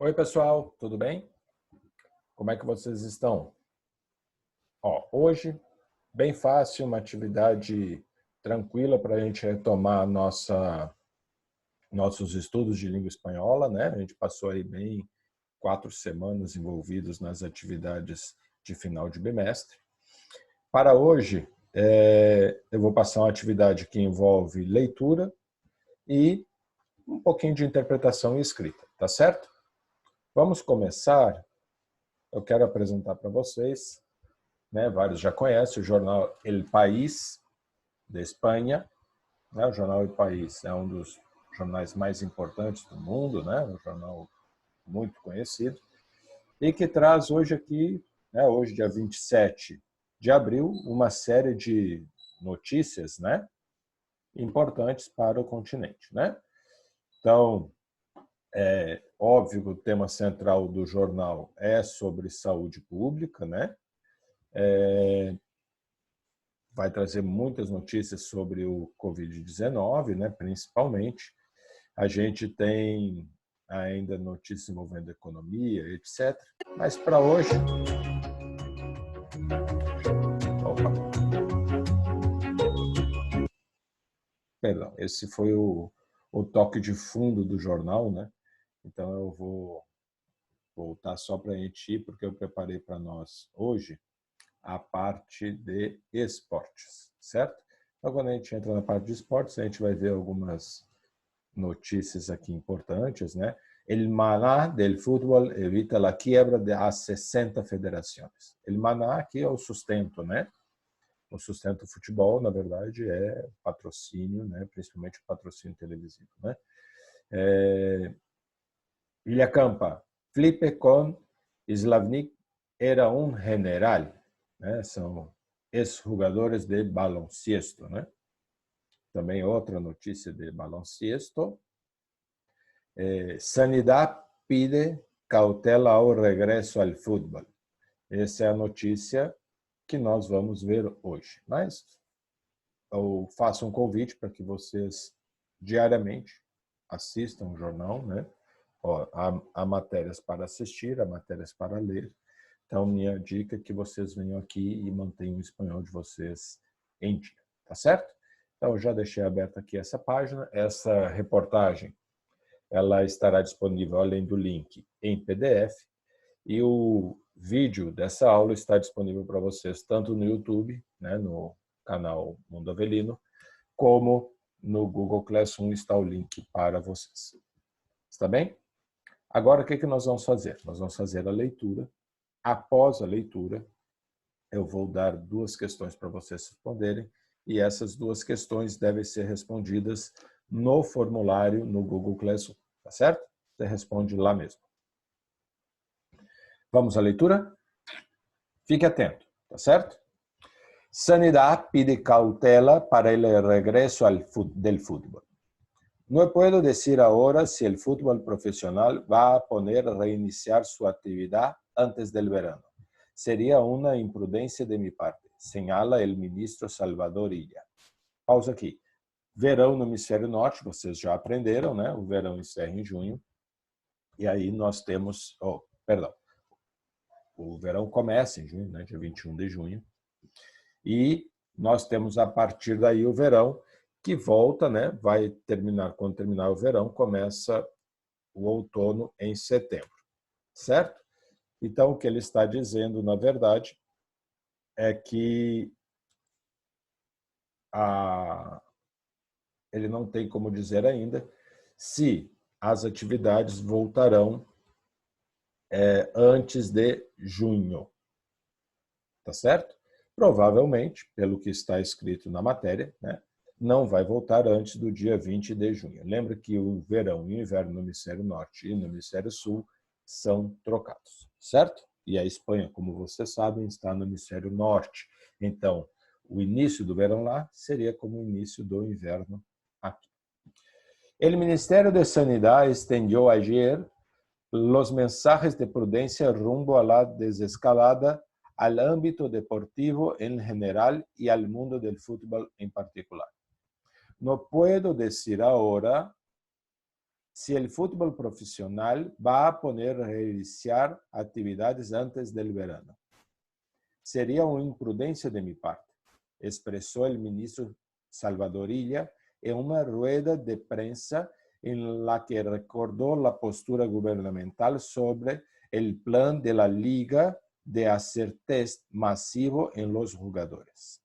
Oi, pessoal, tudo bem? Como é que vocês estão? Hoje, bem fácil, uma atividade tranquila para a gente retomar nossos estudos de língua espanhola, né? A gente passou aí bem 4 semanas envolvidos nas atividades de final de bimestre. Para hoje, eu vou passar uma atividade que envolve leitura e um pouquinho de interpretação e escrita, tá certo? Vamos começar. Eu quero apresentar para vocês, né, vários já conhecem, o jornal El País, da Espanha. Né, o jornal El País é um dos jornais mais importantes do mundo, né, um jornal muito conhecido, e que traz hoje aqui, né, hoje dia 27 de abril, uma série de notícias, né, importantes para o continente. Né? Então, é óbvio que o tema central do jornal é sobre saúde pública, né? Vai trazer muitas notícias sobre o Covid-19, né, principalmente. A gente tem ainda notícias envolvendo economia, etc. Mas para hoje... Perdão, esse foi o toque de fundo do jornal, né? Então eu vou voltar só para a gente ir, porque eu preparei para nós hoje a parte de esportes, certo? Então, quando a gente entra na parte de esportes, a gente vai ver algumas notícias aqui importantes, né? El maná del fútbol evita la quiebra de as 60 federações. El maná aqui é o sustento, né? O sustento do futebol, na verdade, é patrocínio, né? Principalmente o patrocínio televisivo, né? Villacampa, Felipe con Slavnik era um general, né? São ex-jogadores de baloncesto, né? Também outra notícia de baloncesto. Sanidad pide cautela ao regresso ao futebol. Essa é a notícia que nós vamos ver hoje. Mas eu faço um convite para que vocês diariamente assistam o jornal, né? Há matérias para assistir, há matérias para ler. Então, minha dica é que vocês venham aqui e mantenham o espanhol de vocês em dia, tá certo? Então, eu já deixei aberta aqui essa página. Essa reportagem ela estará disponível, além do link, em PDF. E o vídeo dessa aula está disponível para vocês tanto no YouTube, né, no canal Mundo Avelino, como no Google Classroom está o link para vocês. Está bem? Agora, o que nós vamos fazer? Nós vamos fazer a leitura. Após a leitura, eu vou dar 2 questões para vocês responderem, e essas 2 questões devem ser respondidas no formulário no Google Classroom, tá certo? Você responde lá mesmo. Vamos à leitura? Fique atento, tá certo? Sanidad pide cautela para el regreso del fútbol. No puedo decir ahora si el fútbol profesional va a poder reiniciar su actividad antes del verano. Sería una imprudencia de mi parte, señala el ministro Salvador Illa. Pausa aqui. Verão no hemisfério norte, vocês já aprenderam, né? O verão encerra em junho. E aí nós temos... O verão começa em junho, né? Dia 21 de junho. E nós temos, a partir daí, o verão, que volta, né? Vai terminar, quando terminar o verão, começa o outono em setembro, certo? Então, o que ele está dizendo, na verdade, é que ele não tem como dizer ainda se as atividades voltarão antes de junho, tá certo? Provavelmente, pelo que está escrito na matéria, né, não vai voltar antes do dia 20 de junho. Lembra que o verão e o inverno no hemisfério norte e no hemisfério sul são trocados, certo? E a Espanha, como vocês sabem, está no hemisfério norte. Então, o início do verão lá seria como o início do inverno aqui. El Ministerio de Sanidad extendió ayer los mensajes de prudencia rumbo a la desescalada al ámbito deportivo en general y al mundo del fútbol en particular. No puedo decir ahora si el fútbol profesional va a poder reiniciar actividades antes del verano. Sería una imprudencia de mi parte, expresó el ministro Salvador Illa en una rueda de prensa en la que recordó la postura gubernamental sobre el plan de la liga de hacer test masivo en los jugadores.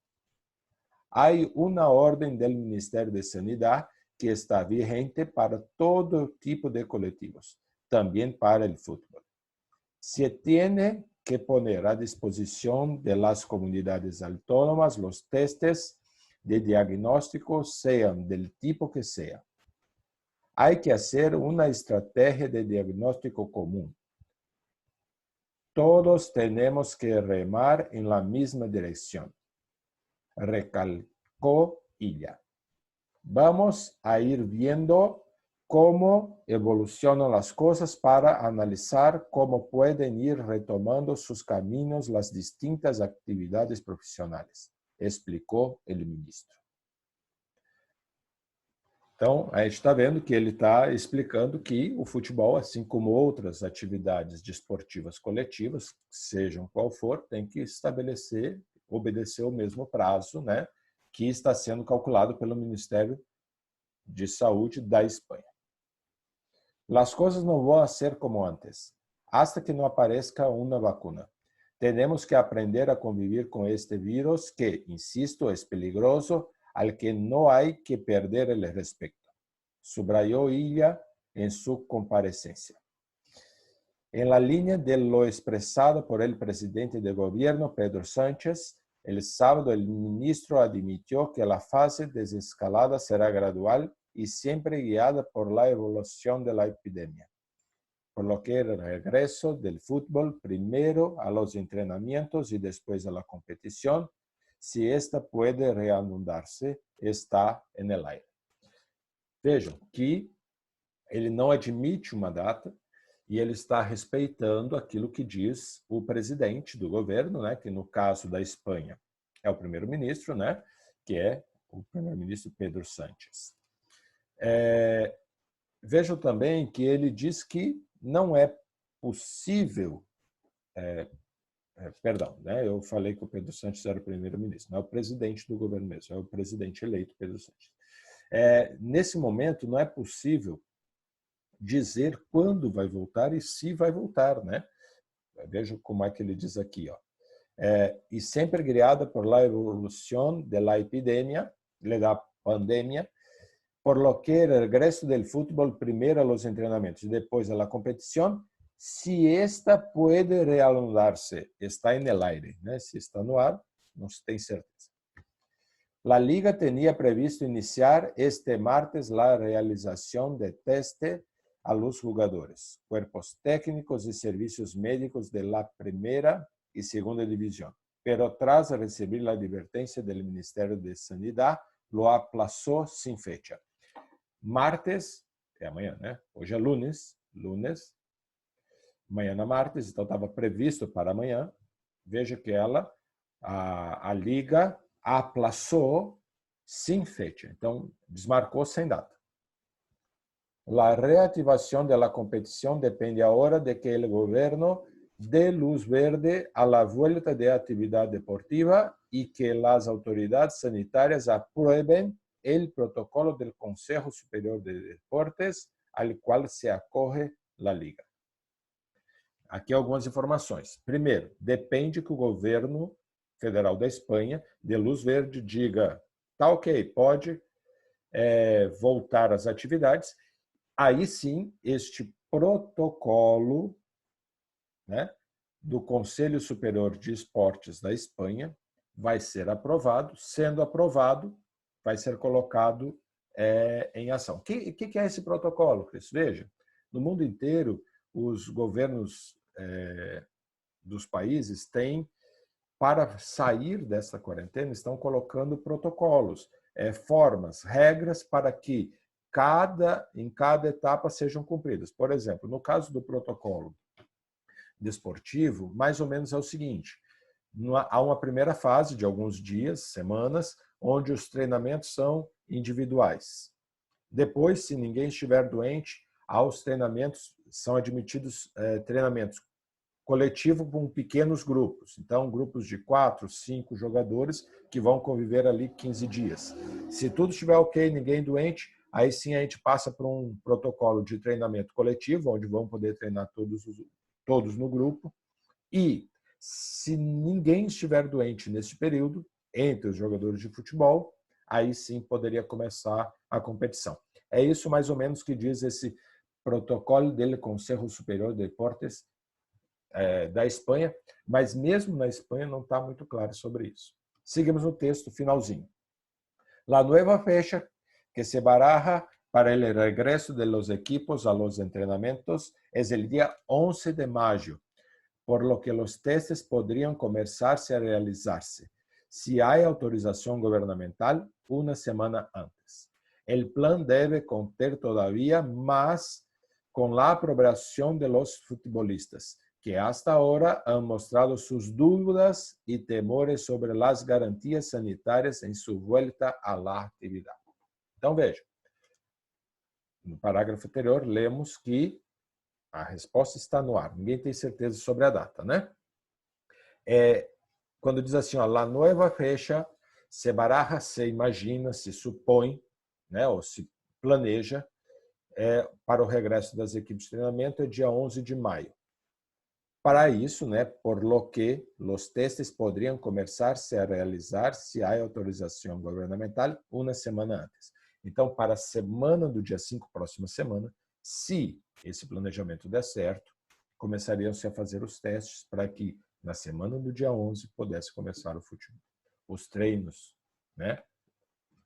Hay una orden del Ministerio de Sanidad que está vigente para todo tipo de colectivos, también para el fútbol. Se tiene que poner a disposición de las comunidades autónomas los testes de diagnóstico, sean del tipo que sea. Hay que hacer una estrategia de diagnóstico común. Todos tenemos que remar en la misma dirección, recalcó Illa. Vamos a ir viendo cómo evolucionan las cosas para analizar cómo pueden ir retomando sus caminos las distintas actividades profissionais, explicou o ministro. Então, a gente está vendo que ele está explicando que o futebol, assim como outras atividades desportivas coletivas, sejam qual for, tem que estabelecer, obedecer o mesmo prazo, né, que está sendo calculado pelo Ministério de Saúde da Espanha. Las cosas no van a ser como antes, hasta que no aparezca una vacuna. Tenemos que aprender a convivir con este virus que, insisto, es peligroso, al que no hay que perder el respeto, subrayó Illa en su comparecencia. En la línea de lo expresado por el presidente de gobierno, Pedro Sánchez, el sábado el ministro admitió que la fase desescalada será gradual y siempre guiada por la evolución de la epidemia, por lo que el regreso del fútbol primero a los entrenamientos y después a la competición, si esta puede reanudarse, está en el aire. Vejam que ele não admite uma data e ele está respeitando aquilo que diz o presidente do governo, né, que no caso da Espanha é o primeiro-ministro, né, que é o primeiro-ministro Pedro Sánchez. Vejam também que ele diz que não é possível... Perdão, né? Eu falei que o Pedro Sánchez era o primeiro-ministro, não é o presidente do governo mesmo, é o presidente eleito Pedro Sánchez. Nesse momento, não é possível dizer quando vai voltar e se vai voltar, né? Veja como é que ele diz aqui, ó. E sempre guiada por la evolución de la epidemia, da pandemia, por lo que el regreso del fútbol primero a los entrenamientos y después a la competición, si esta puede reanudarse, está en el aire, né? Se está no ar, não se tem certeza. La Liga tenía previsto iniciar este martes la realización de teste a los jugadores, cuerpos técnicos y servicios médicos de la primera y segunda división, pero tras recibir la advertencia del Ministerio de Sanidad, lo aplazó sin fecha. Martes, é amanhã, né? Hoje é lunes, amanhã na martes, então estava previsto para amanhã. Veja que a Liga aplazou sin fecha, então desmarcou sem data. La reactivación de la competición depende ahora de que el gobierno dé luz verde a la vuelta de actividad deportiva y que las autoridades sanitarias aprueben el protocolo del Consejo Superior de Deportes, al cual se acoge la Liga. Aqui algumas informações. Primeiro, depende que o governo federal da Espanha dê luz verde, diga, tá ok, pode voltar às atividades. Aí sim, este protocolo, né, do Conselho Superior de Esportes da Espanha vai ser aprovado. Sendo aprovado, vai ser colocado em ação. O que é esse protocolo, Cris? Veja, no mundo inteiro, os governos dos países têm, para sair dessa quarentena, estão colocando protocolos, formas, regras para que em cada etapa sejam cumpridas. Por exemplo, no caso do protocolo desportivo, mais ou menos é o seguinte: há uma primeira fase de alguns dias, semanas, onde os treinamentos são individuais. Depois, se ninguém estiver doente, aos treinamentos, são admitidos treinamentos coletivos com pequenos grupos. Então, grupos de 4, 5 jogadores que vão conviver ali 15 dias. Se tudo estiver ok, ninguém doente, aí sim a gente passa para um protocolo de treinamento coletivo, onde vão poder treinar todos no grupo. E se ninguém estiver doente nesse período, entre os jogadores de futebol, aí sim poderia começar a competição. É isso mais ou menos que diz esse protocolo do Conselho Superior de Deportes da Espanha, mas mesmo na Espanha não está muito claro sobre isso. Seguimos no texto finalzinho. La nueva fecha que se baraja para el regreso de los equipos a los entrenamientos es el día 11 de mayo, por lo que los testes podrían comenzarse a realizarse, si hay autorización gubernamental, una semana antes. El plan debe contar todavía más con la aprobación de los futbolistas, que hasta ahora han mostrado sus dudas y temores sobre las garantías sanitarias en su vuelta a la actividad. Então, veja, no parágrafo anterior, lemos que a resposta está no ar. Ninguém tem certeza sobre a data, né? Quando diz assim, ó, la nueva fecha se baraja, se imagina, se supõe, né, ou se planeja, para o regresso das equipes de treinamento é dia 11 de maio. Para isso, né, por lo que los testes poderiam começar-se a realizar se há autorização governamental uma semana antes. Então, para a semana do dia 5, próxima semana, se esse planejamento der certo, começariam-se a fazer os testes para que na semana do dia 11 pudesse começar o futebol, os treinos, né,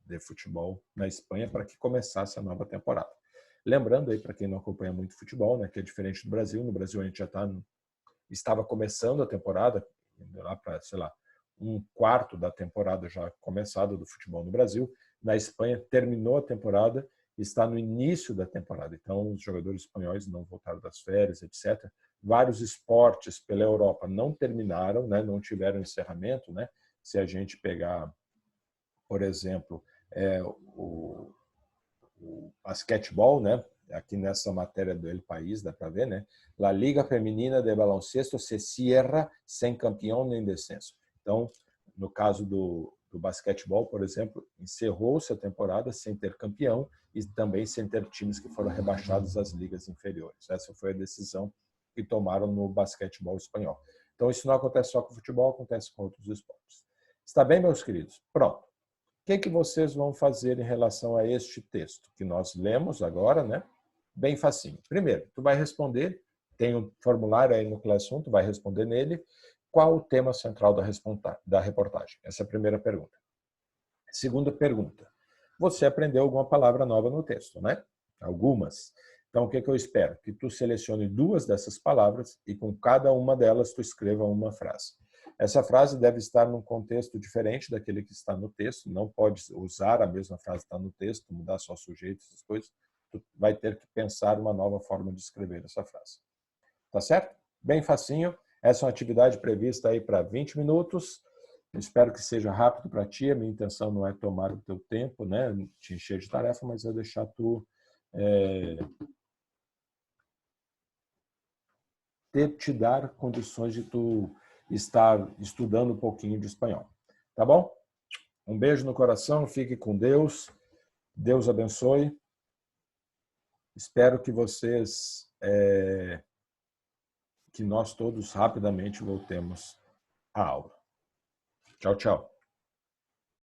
de futebol na Espanha para que começasse a nova temporada. Lembrando aí para quem não acompanha muito futebol, né, que é diferente do Brasil. No Brasil a gente já estava começando a temporada, lá para, sei lá, um quarto da temporada já começada do futebol no Brasil. Na Espanha terminou a temporada, está no início da temporada. Então os jogadores espanhóis não voltaram das férias, etc. Vários esportes pela Europa não terminaram, né, não tiveram encerramento, né? Se a gente pegar, por exemplo, o basquetebol, né? Aqui nessa matéria do El País dá para ver, né? La Liga Feminina de Baloncesto se cierra sem campeão nem descenso. Então, no caso do basquetebol, por exemplo, encerrou-se a temporada sem ter campeão e também sem ter times que foram rebaixados às ligas inferiores. Essa foi a decisão que tomaram no basquetebol espanhol. Então, isso não acontece só com o futebol, acontece com outros esportes. Está bem, meus queridos? Pronto. O que vocês vão fazer em relação a este texto que nós lemos agora, né? Bem facinho. Primeiro, tu vai responder, tem um formulário aí no Classroom, tu vai responder nele, qual o tema central da reportagem? Essa é a primeira pergunta. Segunda pergunta, você aprendeu alguma palavra nova no texto, né? Algumas. Então, o que eu espero? Que tu selecione 2 dessas palavras e com cada uma delas tu escreva uma frase. Essa frase deve estar num contexto diferente daquele que está no texto, não pode usar a mesma frase que está no texto, mudar só o sujeito, essas coisas. Tu vai ter que pensar uma nova forma de escrever essa frase. Tá certo? Bem facinho. Essa é uma atividade prevista aí para 20 minutos. Eu espero que seja rápido para ti. A minha intenção não é tomar o teu tempo, né? Te encher de tarefa, mas é deixar tu te dar condições de tu estar estudando um pouquinho de espanhol. Tá bom? Um beijo no coração, fique com Deus. Deus abençoe. Espero que vocês, que nós todos rapidamente voltemos à aula. Tchau, tchau.